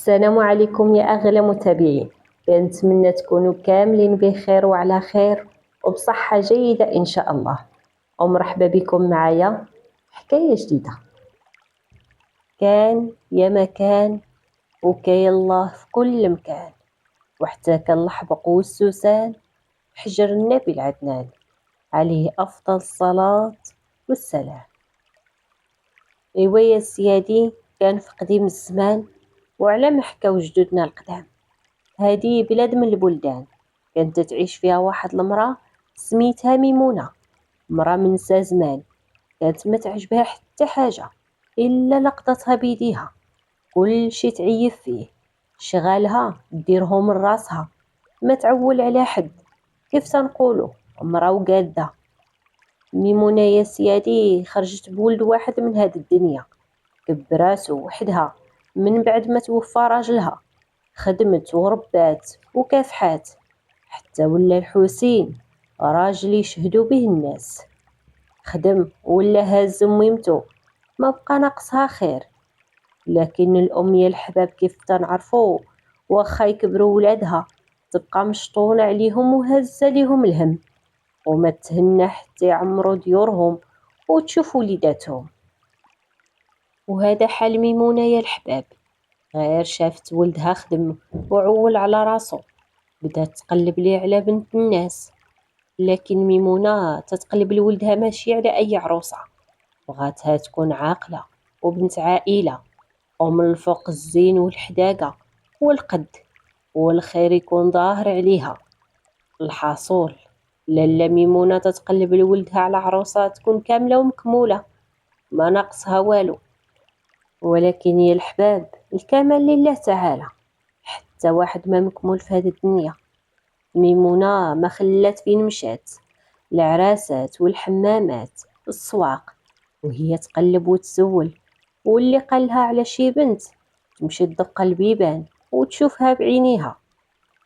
السلام عليكم يا أغلى متابعين. كنتمنى تكونوا كاملين بخير وعلى خير وبصحة جيدة إن شاء الله. ومرحبا بكم معايا حكاية جديدة. كان يا مكان وكاين الله في كل مكان، وحتى كان الحبق والسوسان حجر النبي العدنان عليه أفضل الصلاة والسلام. إيوا يا سيادي، كان في قديم الزمان وعلى ما حكاو جدودنا القدام، هذه بلاد من البلدان كانت تعيش فيها واحد المرأة سميتها ميمونة. مرأة منسى زمان، كانت ما تعجبها حتى حاجة إلا لقطتها بيديها. كل شي تعيب فيه، شغالها ديرهم من راسها، ما تعول على حد. كيف تنقولوا مرأة وقادة. ميمونة يا سيادي خرجت بولد واحد من هاد الدنيا، كبراتو وحدها من بعد ما توفى راجلها. خدمت وربات وكافحات حتى ولا الحسين راجل يشهدوا به الناس. خدم ولا هاز ميمتو، ما بقى ناقصها خير. لكن الأم يا الحباب كيف تنعرفوا، واخا يكبروا ولادها تبقى مشطونة عليهم وهزة ليهم الهم، وما تهنى حتى يعمروا ديورهم وتشوف وليداتهم. وهذا حال ميمونة يا الحباب. غير شافت ولدها خدم وعول على راسو، بدات تقلب ليه على بنت الناس. لكن ميمونة تتقلب لولدها ماشي على أي عروسة، بغاتها تكون عاقلة وبنت عائلة، ومن الفوق الزين والحداقة والقد والخير يكون ظاهر عليها. الحاصول لالا ميمونة تتقلب لولدها على عروسة تكون كاملة ومكمولة، ما ناقصها والو. ولكن يا الحباب، الكمال لله تعالى، حتى واحد ما مكمول في هذه الدنيا. ميمونة ما خلات فين مشات، العراسات والحمامات السواق، وهي تقلب وتسول. واللي قالها على شي بنت تمشي تدق البيبان وتشوفها بعينيها،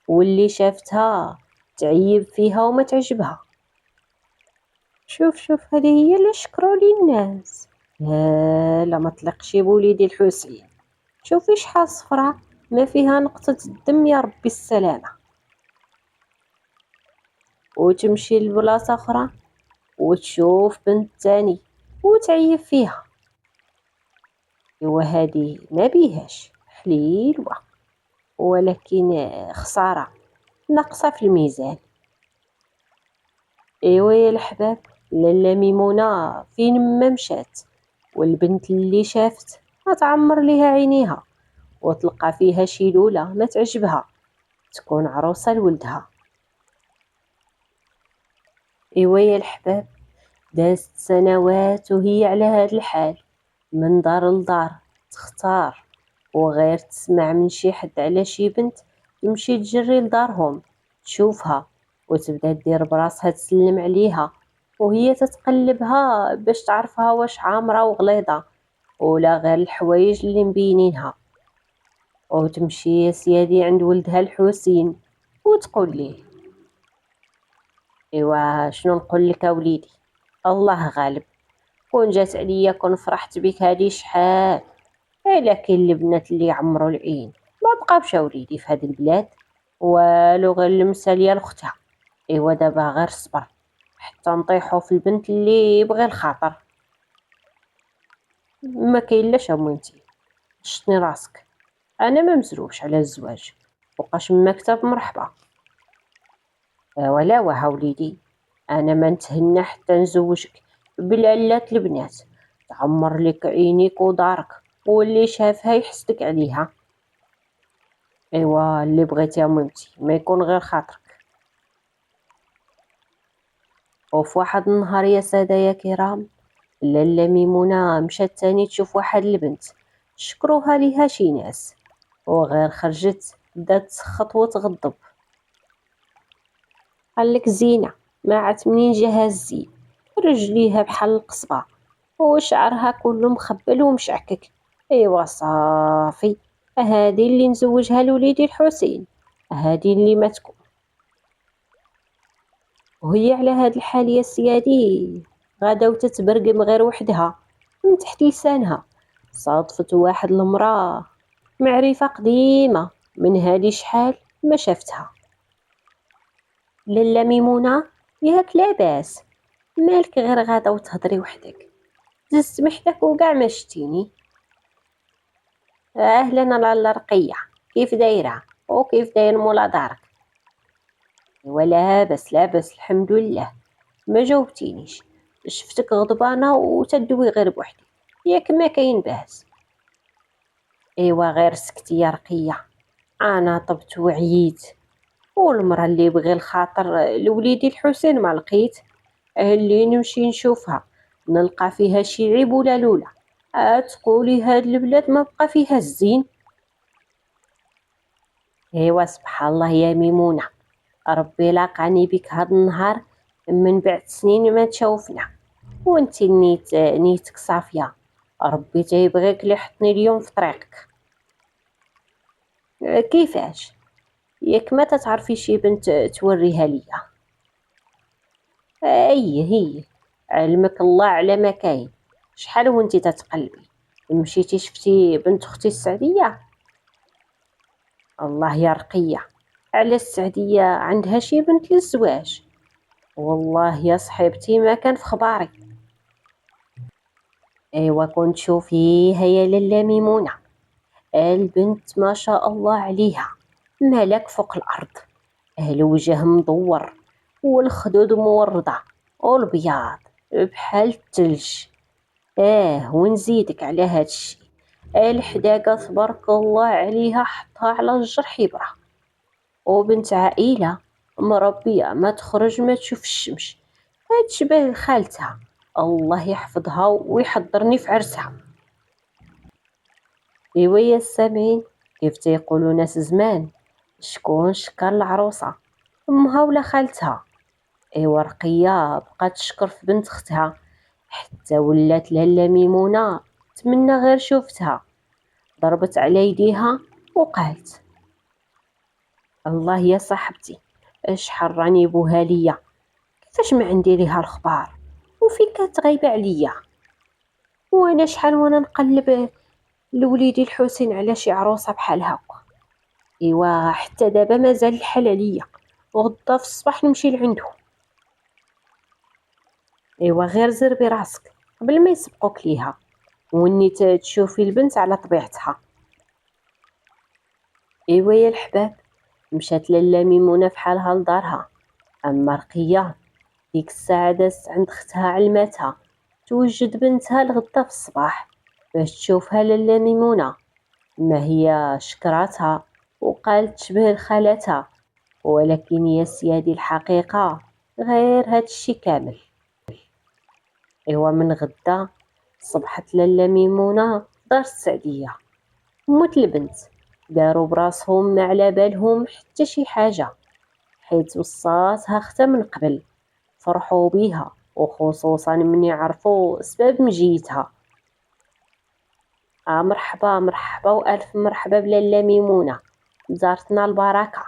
واللي شافتها تعيب فيها وما تعجبها. شوف هذه هي اللي شكروا لي الناس. لا ما طلقش بوليدي الحسين. شوفي شحال صفرة ما فيها نقطة الدم، يا ربي السلامة. وتمشي لبلاصة أخرى وتشوف بنت تاني وتعيب فيها. إوا هادي ما بيهاش حليلوة، ولكن خسارة ناقصة في الميزان. إيوا يا الحباب، لالا ميمونة فين ما مشات والبنت اللي شافت ما تعمر ليها عينيها، وتلقى فيها شي لولة ما تعجبها تكون عروسة لولدها. إيوا يا الحباب، دازت سنوات وهي على هاد الحال، من دار لدار تختار، وغير تسمع من شي حد على شي بنت تمشي تجري لدارهم تشوفها، وتبدا دير براسها تسلم عليها، وهي تتقلبها باش تعرفها واش عامرة وغليظة ولا غير الحوايج اللي مبينينها. وتمشي يا سيادي عند ولدها الحسين وتقول ليه: ايوا شنو نقول لك وليدي، الله غالب. كون جات عليا كون فرحت بك هادي شحال. لكن البنات اللي يعمروا العين ما بقاوش وليدي في هاد البلاد، والو غير المثاليه لاختها. ايوا دابا غير صبر حتى نطيحوا في البنت اللي يبغي الخاطر. ما كاين لاش امونتي، شتني راسك، انا ما مزروبش على الزواج، بقاش من مكتب مرحبا. ولا وها وليدي، انا ما نتهنى حتى نزوجك بالعلات البنات، تعمر لك عينيك ودارك، واللي شافها يحسدك عليها. ايوا اللي بغيتي يا ميمتي، ما يكون غير خاطرك. وفي واحد النهار يا ساده يا كرام، لاله ميمونه مشات تاني تشوف واحد البنت شكروها ليها شي ناس، وغير خرجت بدات تسخط وتغضب. قالك زينه ما عرفت منين جا الزين، رجليها بحال القصبه وشعرها كله مخبل ومشعكك. ايوا صافي، هادي اللي نزوجها لوليدي الحسين، هادي اللي ما تكون. وهي على هاد الحال يا سيادي غادا وتتبرقم غير وحدها. من تحت لسانها صادفت واحد المراه معرفة قديمة من هادي شحال ما شفتها. لاله ميمونة، ياك لاباس؟ مالك غير غادا وتهضري وحدك؟ دزت محدك وكاع ما شتيني. اهلا لاله رقية، كيف دايرة وكيف داير مولا دارك؟ ولا لاباس لاباس الحمد لله. ما جاوبتينيش، شفتك غضبانة وتدوي غير بوحدك، ياك ما كاين باس؟ ايوا غير سكتي يا رقية، انا طبت وعييت، والمرة اللي بغي الخاطر لوليدي الحسين ما لقيت. اللي نمشي نشوفها نلقى فيها شي عيب ولا لولا، تقولي هاد البلاد ما بقى فيها الزين. ايوا سبحان الله يا ميمونة، ربي لاقاني بك هاد النهار من بعد سنين ما تشوفنا، وانتي نيتك صافية، ربي تيبغيك اللي حطني اليوم في طريقك. كيفاش؟ ياك ما تتعرفي شي بنت توريها ليا؟ هي علمك الله على ما كاين. شحال وانتي تتقلبي مشيتي شفتي بنت اختي السعدية؟ الله يا رقية، على السعدية عندها شي بنت للزواج؟ والله يا صحيبتي ما كان في خباري. ايوا كنت شوفيها يا لاله ميمونة، البنت ما شاء الله عليها ملك فوق الارض، الوجه مدور والخدود مورده والبياض بحال الثلج. ونزيدك على هادشي، الحداقة تبارك الله عليها حطها على الجرح يبرى، وبنت عائلة مربية ما تخرج ما تشوف الشمس، تشبه خالتها، الله يحفظها ويحضرني في عرسها. ايوا يا السامعين، كيف تيقولوا ناس زمان، شكون شكر العروسة، امها ولا خالتها؟ ايوا رقية بقات تشكر في بنت اختها، حتى ولات لاله ميمونة تمنى غير شوفتها، ضربت على يديها وقالت: الله يا صاحبتي، شحال راني بوها ليا، كيفاش ما عندي ليها الخبار، وفين كانت غايبه عليا، وانا شحال وانا نقلب لوليدي الحسين على شي عروسه بحال هكا. ايوا حتى دابا مازال الحال عليا، وغدا في الصباح نمشي لعندو. ايوا غير زربي راسك قبل ما يسبقوك ليها، ونيت تشوفي البنت على طبيعتها. ايوا يا الحباب، مشات لاله ميمونه فحالها لدارها، اما رقيه ديك الساعه دازت عند اختها علماتها توجد بنتها لغدا في الصباح باش تشوفها لاله ميمونه. ما هي شكراتها وقالت تشبه لخالتها، ولكن يا سيادي الحقيقه غير هادشي كامل. ايوا من غدا صبحت لاله ميمونه دار السعديه، موت البنت داروا براسهم ما على بالهم حتى شي حاجه، حيت وصاتها اختها من قبل، فرحوا بيها وخصوصا من يعرفوا سبب مجيتها. مرحبا مرحبا والف مرحبا بلاله ميمونه، زارتنا البركه.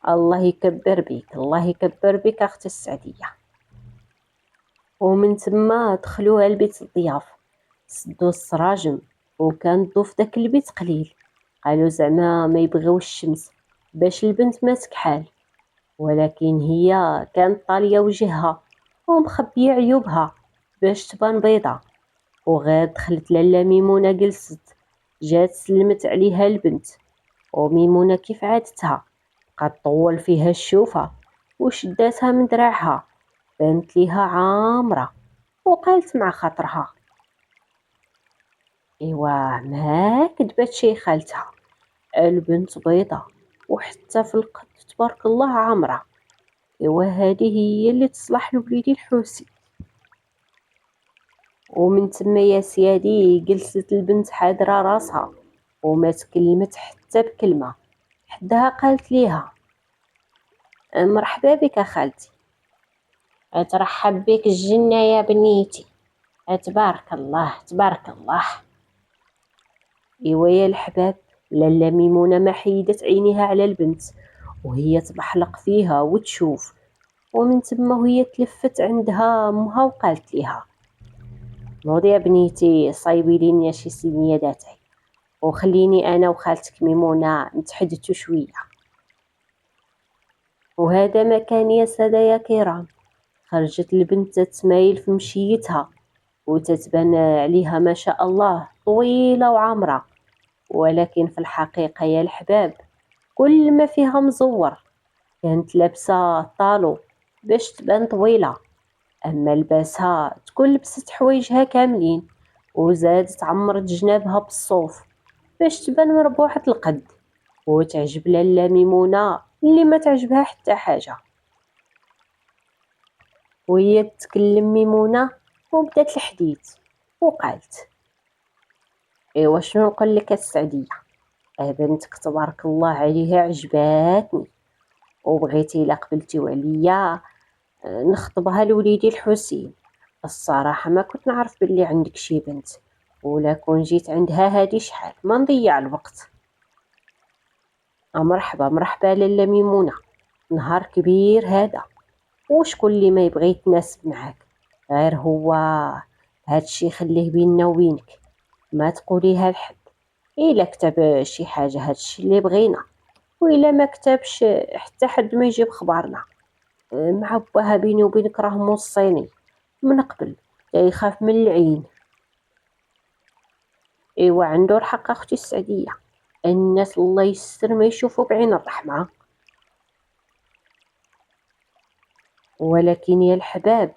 الله يكبر بك الله يكبر بك اختي السعديه. ومن تما دخلوها لبيت الضياف، سدوا السراجم، وكان الضيوف داك البيت قليل، قالوا زعما ما يبغيوش الشمس باش البنت ما تكحال، ولكن هي كانت طاليه وجهها ومخبيه عيوبها باش تبان بيضة. وغير دخلت لاله ميمونه جلست، جات سلمت عليها البنت، وميمونه كيف عادتها بقات طول فيها الشوفه وشداتها من دراعها، بانت ليها عامره، وقالت مع خاطرها: ايوا ما كذبت شي خالتها، البنت بيضة وحتى في القد تبارك الله عامره، ايوا هذه هي اللي تصلح لوليدي الحوسي. ومن تما يا سيادي جلست البنت حاضره راسها وما تكلمت حتى بكلمه، حدها قالت ليها: مرحبا بك خالتي. اترحب بك الجنه يا بنيتي، تبارك الله تبارك الله. ايوا يا الحباب، لاله ميمونه ما حيدت عينيها على البنت وهي تبحلق فيها وتشوف، ومن تما وهي تلفت عندها امها وقالت ليها: نوضي يا بنيتي صايبي لينا شي سنيه داتي، وخليني أنا وخالتك ميمونة نتحدثوا شوية. وهذا ما كان يا سادة يا كرام. خرجت البنت تتمايل في مشيتها وتتبان عليها ما شاء الله طويلة وعامرة، ولكن في الحقيقة يا الحباب كل ما فيها مزور. كانت لابسة طالو باش تبان طويلة، أما لباسها تكون لبست حوايجها كاملين، وزادت عمرت جنابها بالصوف باش تبان مربوحة القد وتعجب لاله ميمونة اللي ما تعجبها حتى حاجة. وهي تتكلم ميمونة وبدات الحديث وقالت: ايوا شنو نقول لك السعدية، بنتك تبارك الله عليها عجباتني، وبغيتي الا قبلتيو عليا نخطبها لوليدي الحسين. الصراحة ما كنت نعرف باللي عندك شي بنت، ولا كون جيت عندها هادي شحال ما نضيع الوقت. مرحبا مرحبا لاله ميمونة، نهار كبير هذا، وشكون اللي ما يبغي يتناسب معاك؟ غير هو هادشي خليه بيننا وبينك، ما تقوليها لحد. الا كتب شي حاجه هادشي اللي بغينا، وإلا ما كتبش حتى حد ما يجيب خبارنا. مع باها بيني وبينك راه موصيني من قبل يخاف من العين. ايوا عنده الحق اختي السعديه، الناس الله يستر ما يشوفوا بعين الرحمه. ولكن يا الحباب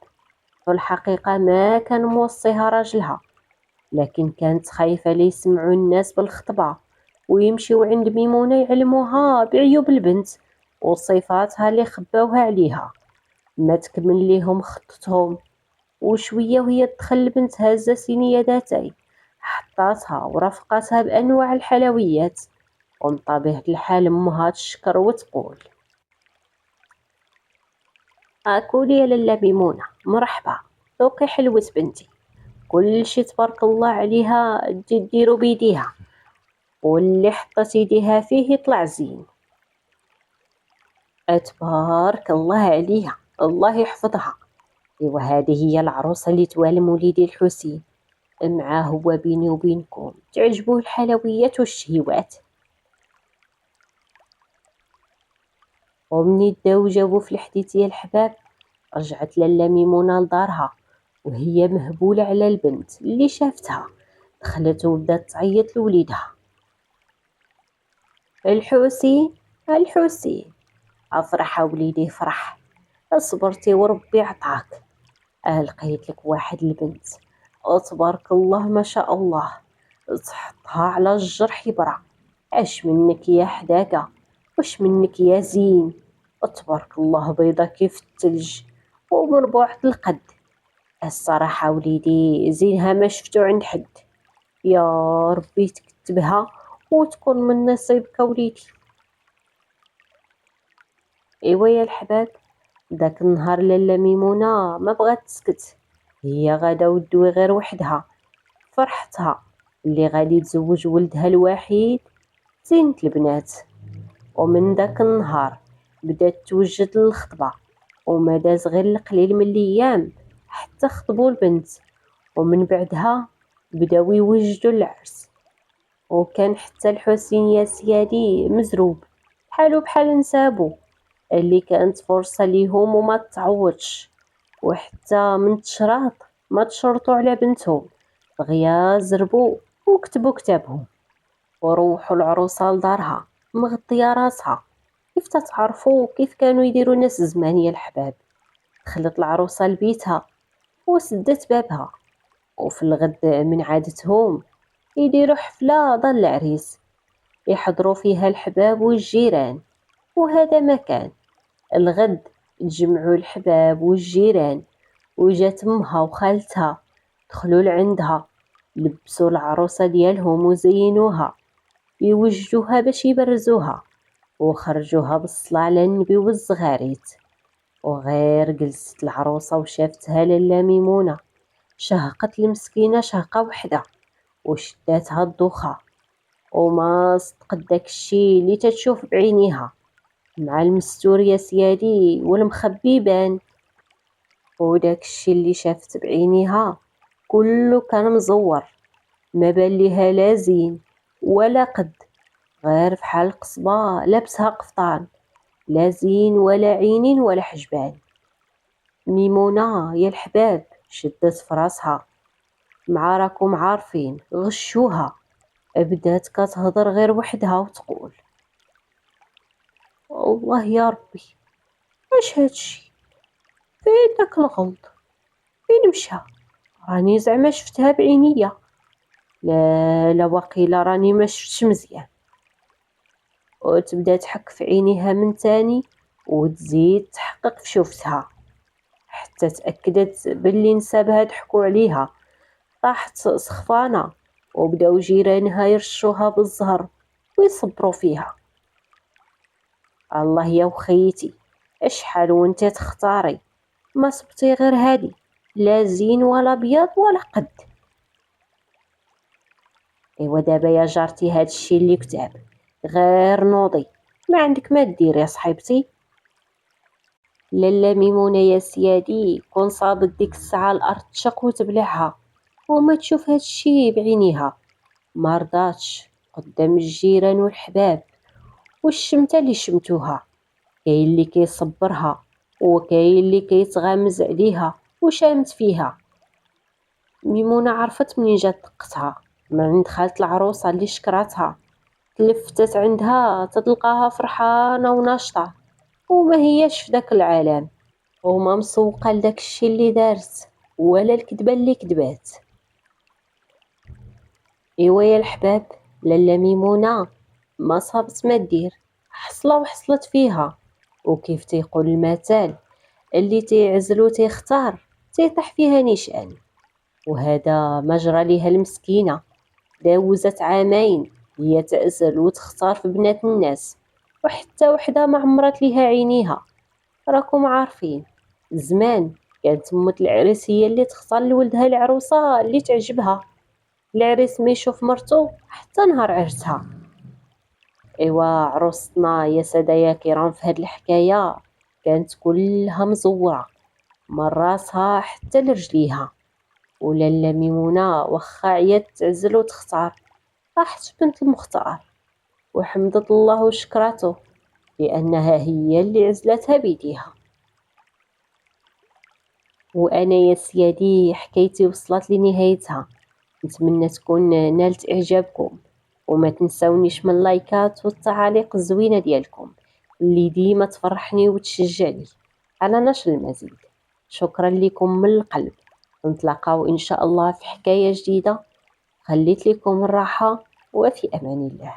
في الحقيقه ما كان موصيها راجلها، لكن كانت خايفه لا يسمعوا الناس بالخطبه ويمشيو عند ميمونه يعلموها بعيوب البنت وصفاتها اللي خباوها عليها. ما تكمل ليهم خطتهم، وشويه وهي تدخل البنت هازه صينيه داتاي حطاتها ورافقاتها بانواع الحلويات، ومن طبيعه الحال امها تشكر وتقول: كولي يا لاله ميمونه، مرحبا، ذوقي حلوة بنتي، كل شي تبارك الله عليها ديرو بيديها، واللي حطت يديها فيه يطلع زين. تبارك الله عليها، الله يحفظها. ايوا هذه هي العروسه اللي توالم وليدي الحسين، معاه هو بيني وبينكم تعجبوه الحلويات والشهيوات. ومني داو جاوبوا في الحديث يا الحباب، رجعت لاله ميمونه لدارها وهي مهبوله على البنت اللي شافتها. دخلت وبدات تعيط لوليدها: الحسين الحسين، افرح وليدي فرح، صبرتي وربي عطاك. لقيت لك واحد البنت تبارك الله ما شاء الله، تحطها على الجرح يبرى. اش منك يا حداقة، وش منك يا زين، تبارك الله بيضة كيف التلج ومربوعة القد. الصراحة وليدي زينها ما شفتو عند حد، يا ربي تكتبها وتكون من نصيبك وليدي. ايوا يا الحباب، داك النهار لاله ميمونه ما بغات تسكت، هي غادا ودوي غير وحدها فرحتها اللي غادي تزوج ولدها الوحيد زينة البنات. ومن داك النهار بدات توجد للخطبه، وما داز غير القليل من الايام حتى خطبوا البنت، ومن بعدها بداو يوجدوا العرس. وكان حتى الحسين يا سيادي مزروب بحالو بحال نسابو، اللي كانت فرصة ليهم وما تعوضش. وحتى من تشراط ما تشرطوا على بنتهم، دغيا زربوا وكتبوا كتابهم وروحوا العروسة لدارها مغطية راسها. كيف تتعرفوا كيف كانوا يديروا ناس زمان يا الحباب؟ دخلت العروسة لبيتها وسدت بابها، وفي الغد من عادتهم يديروا حفلة دار العريس يحضروا فيها الحباب والجيران. وهذا ما كان. الغد تجمعوا الحباب والجيران، وجات امها وخالتها دخلوا لعندها، لبسوا العروسه ديالهم وزينوها يوجدوها باش يبرزوها، وخرجوها بالصلاة على النبي والزغاريت. وغير جلست العروسه وشافتها لاله ميمونه، شهقت المسكينه شهقه وحده وشداتها الدوخه، وما صدقت داكشي اللي تتشوف بعينيها، مع المستور يا سيادي والمخبي بان. وداكشي اللي شافت بعينيها كله كان مزور، ما بان ليها لا زين ولا قد، غير فحال قصبة لابسها قفطان، لا زين ولا عينين ولا حجبان. ميمونة يا الحباب شدت فراسها، مع راكم عارفين غشوها، بدات كتهضر غير وحدها وتقول: الله يا ربي، اش هادشي؟ فين داك الغلط؟ فين مشى؟ راني زعما شفتها بعينيا. لا لا، وقيلا راني ما شفتش مزيان. وتبدا تحك في عينيها من تاني وتزيد تحقق في شوفتها، حتى تأكدت باللي نسابها ضحكوا عليها. طاحت سخفانة وبداو جيرانها يرشوها بالزهر ويصبروا فيها. الله يا وخيتي، اشحال وانت تختاري، ما صبتي غير هادي، لا زين ولا بياض ولا قد. ايوا دابا يا جارتي هادشي اللي كتاب، غير نوضي، ما عندك ما دير يا صاحبتي. لالا ميمونة يا سيادي كون صابت ديك الساعة الأرض تشق وتبلعها وما تشوف هادشي بعينيها. ما رضاتش قدام الجيران والحباب والشمتة اللي شمتوها، كاين اللي كيصبرها وكاين اللي كيتغامز عليها وشامت فيها. ميمونة عرفت منين جات دقتها، من عند خالة العروسة اللي شكراتها. تلفتت عندها تلقاها فرحانة وناشطة وما هياش في داك العالم، وما مسوقة لداك الشي اللي دارت ولا الكذبة اللي كذبات. ايوا يا الحباب، لالا ميمونة ما صابت ما دير، حصله وحصلت فيها. وكيف تيقول المثل: اللي تيعزلو تيختار تيطيح فيها نيشان. وهذا ما جرى ليها المسكينة، داوزت عامين هي تعزل وتختار في بنات الناس، وحتى وحدة ما عمرت ليها عينيها. راكم عارفين زمان كانت مت العريس هي اللي تختار لولدها العروسة اللي تعجبها. العريس ما يشوف مرتو حتى نهار عرسها. ايوا عروستنا يا سادة كرام في هاد الحكاية كانت كلها مزورة من راسها حتى لرجليها. ولالا ميمونة واخا عيات تعزل وتختار، طاحت بنت المختار وحمدت الله وشكراته لأنها هي اللي عزلتها بيديها. وأنا يا سيادي حكايتي وصلت لنهايتها، نتمنى تكون نالت إعجابكم، وما تنسونيش من اللايكات والتعاليق الزوينة ديالكم اللي ديما تفرحني وتشجعني على نشر المزيد. شكرا لكم من القلب، نتلاقاو إن شاء الله في حكاية جديدة. خليت لكم الراحة وفي أمان الله.